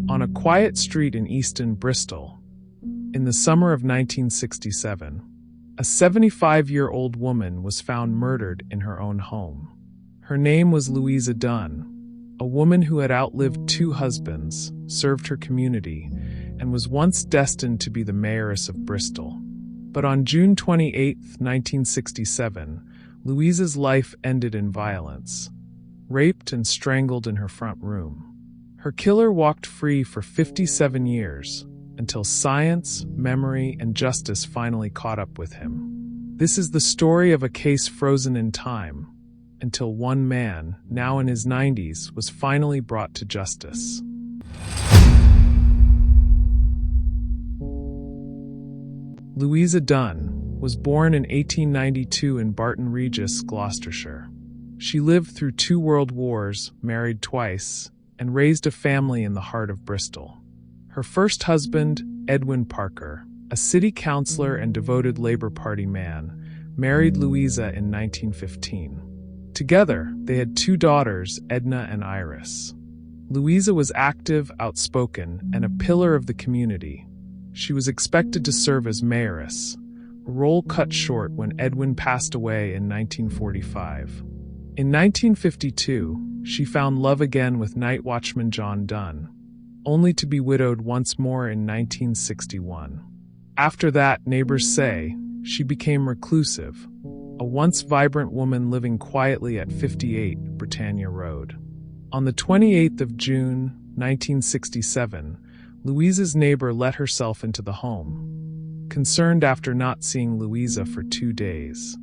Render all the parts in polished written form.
On a quiet street in Easton, Bristol, in the summer of 1967, a 75-year-old woman was found murdered in her own home. Her name was Louisa Dunne, a woman who had outlived 2 husbands, served her community, and was once destined to be the mayoress of Bristol. But on June 28, 1967, Louisa's life ended in violence, raped and strangled in her front room. Her killer walked free for 57 years, until science, memory, and justice finally caught up with him. This is the story of a case frozen in time, until one man, now in his 90s, was finally brought to justice. Louisa Dunne was born in 1892 in Barton Regis, Gloucestershire. She lived through 2 world wars, married twice, and raised a family in the heart of Bristol. Her first husband, Edwin Parker, a city councillor and devoted Labour Party man, married Louisa in 1915. Together, they had 2 daughters, Edna and Iris. Louisa was active, outspoken, and a pillar of the community. She was expected to serve as mayoress, a role cut short when Edwin passed away in 1945. In 1952, she found love again with night watchman John Dunne, only to be widowed once more in 1961. After that, neighbors say, she became reclusive, a once vibrant woman living quietly at 58 Britannia Road. On the 28th of June, 1967, Louisa's neighbor let herself into the home, concerned after not seeing Louisa for 2 days.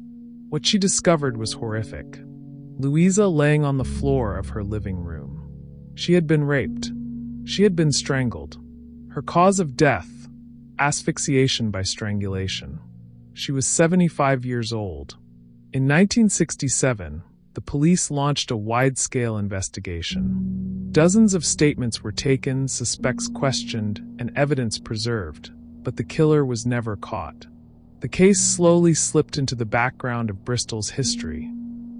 What she discovered was horrific. Louisa laying on the floor of her living room. She had been raped. She had been strangled. Her cause of death, asphyxiation by strangulation. She was 75 years old. In 1967, the police launched a wide-scale investigation. Dozens of statements were taken, suspects questioned, and evidence preserved, but the killer was never caught. The case slowly slipped into the background of Bristol's history,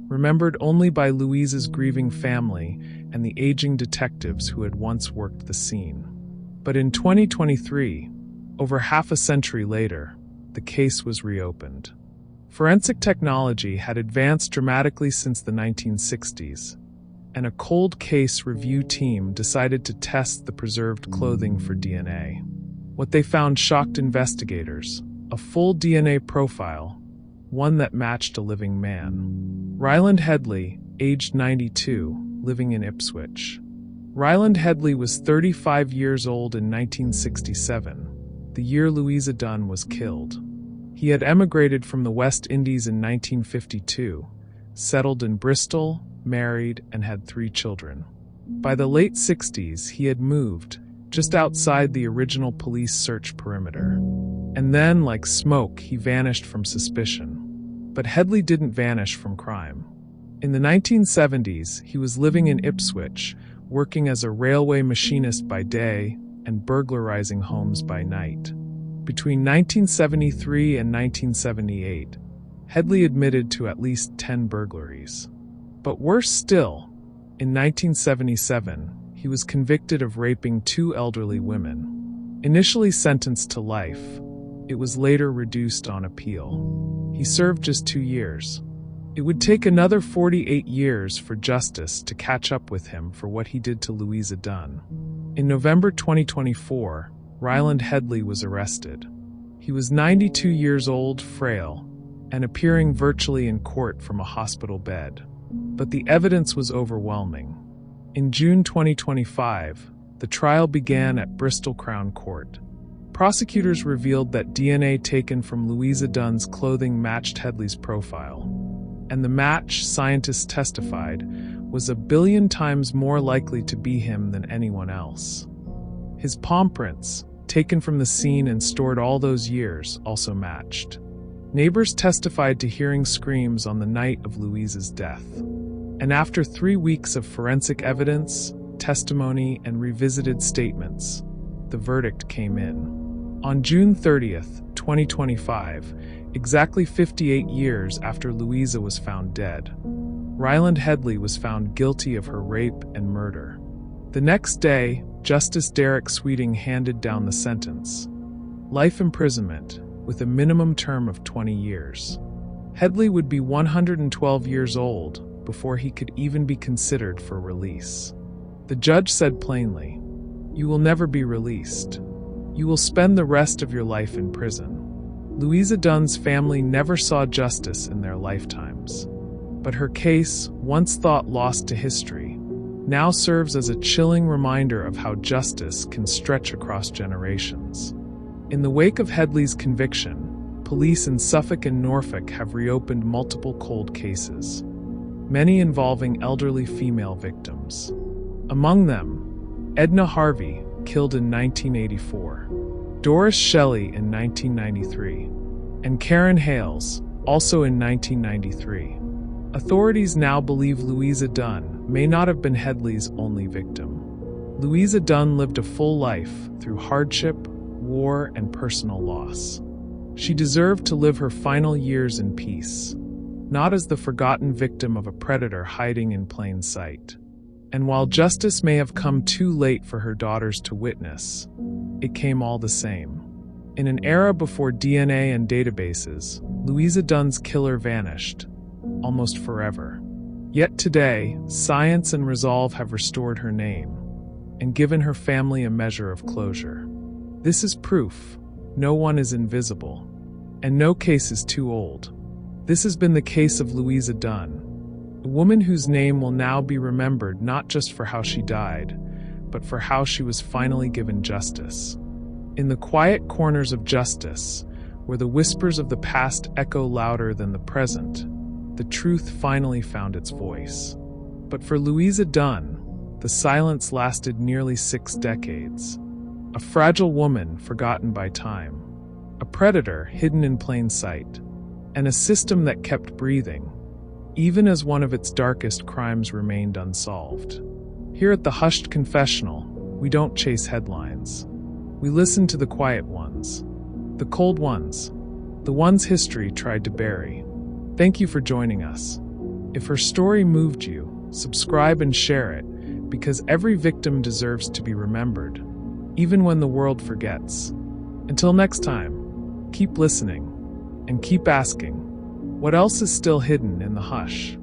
remembered only by Louisa's grieving family and the aging detectives who had once worked the scene. But in 2023, over half a century later, the case was reopened. Forensic technology had advanced dramatically since the 1960s, and a cold case review team decided to test the preserved clothing for DNA. What they found shocked investigators: a full DNA profile, one that matched a living man. Ryland Headley, aged 92, living in Ipswich. Ryland Headley was 35 years old in 1967, the year Louisa Dunne was killed. He had emigrated from the West Indies in 1952, settled in Bristol, married, and had 3 children. By the late 60s, he had moved, just outside the original police search perimeter. And then, like smoke, he vanished from suspicion. But Headley didn't vanish from crime. In the 1970s, he was living in Ipswich, working as a railway machinist by day and burglarizing homes by night. Between 1973 and 1978, Headley admitted to at least 10 burglaries. But worse still, in 1977, he was convicted of raping 2 elderly women. Initially sentenced to life, it was later reduced on appeal. He served just 2 years. It would take another 48 years for justice to catch up with him for what he did to Louisa Dunne. In November 2024, Ryland Headley was arrested. He was 92 years old, frail, and appearing virtually in court from a hospital bed. But the evidence was overwhelming. In June 2025, the trial began at Bristol Crown Court. Prosecutors revealed that DNA taken from Louisa Dunne's clothing matched Headley's profile. And the match, scientists testified, was 1 billion times more likely to be him than anyone else. His palm prints, taken from the scene and stored all those years, also matched. Neighbors testified to hearing screams on the night of Louisa's death. And after 3 weeks of forensic evidence, testimony, and revisited statements, the verdict came in. On June 30th, 2025, exactly 58 years after Louisa was found dead, Ryland Headley was found guilty of her rape and murder. The next day, Justice Derek Sweeting handed down the sentence: life imprisonment, with a minimum term of 20 years. Headley would be 112 years old before he could even be considered for release. The judge said plainly, "You will never be released. You will spend the rest of your life in prison." Louisa Dunne's family never saw justice in their lifetimes. But her case, once thought lost to history, now serves as a chilling reminder of how justice can stretch across generations. In the wake of Headley's conviction, police in Suffolk and Norfolk have reopened multiple cold cases, many involving elderly female victims. Among them, Edna Harvey, killed in 1984, Doris Shelley in 1993, and Karen Hales, also in 1993. Authorities now believe Louisa Dunne may not have been Headley's only victim. Louisa Dunne lived a full life through hardship, war, and personal loss. She deserved to live her final years in peace, not as the forgotten victim of a predator hiding in plain sight. And while justice may have come too late for her daughters to witness, it came all the same. In an era before DNA and databases, Louisa Dunne's killer vanished, almost forever. Yet today, science and resolve have restored her name and given her family a measure of closure. This is proof no one is invisible, and no case is too old. This has been the case of Louisa Dunne, a woman whose name will now be remembered not just for how she died, but for how she was finally given justice. In the quiet corners of justice, where the whispers of the past echo louder than the present, the truth finally found its voice. But for Louisa Dunne, the silence lasted nearly 6 decades. A fragile woman forgotten by time, a predator hidden in plain sight, and a system that kept breathing, even as one of its darkest crimes remained unsolved. Here at the Hushed Confessional, we don't chase headlines. We listen to the quiet ones, the cold ones, the ones history tried to bury. Thank you for joining us. If her story moved you, subscribe and share it, because every victim deserves to be remembered, even when the world forgets. Until next time, keep listening and keep asking, what else is still hidden in the hush?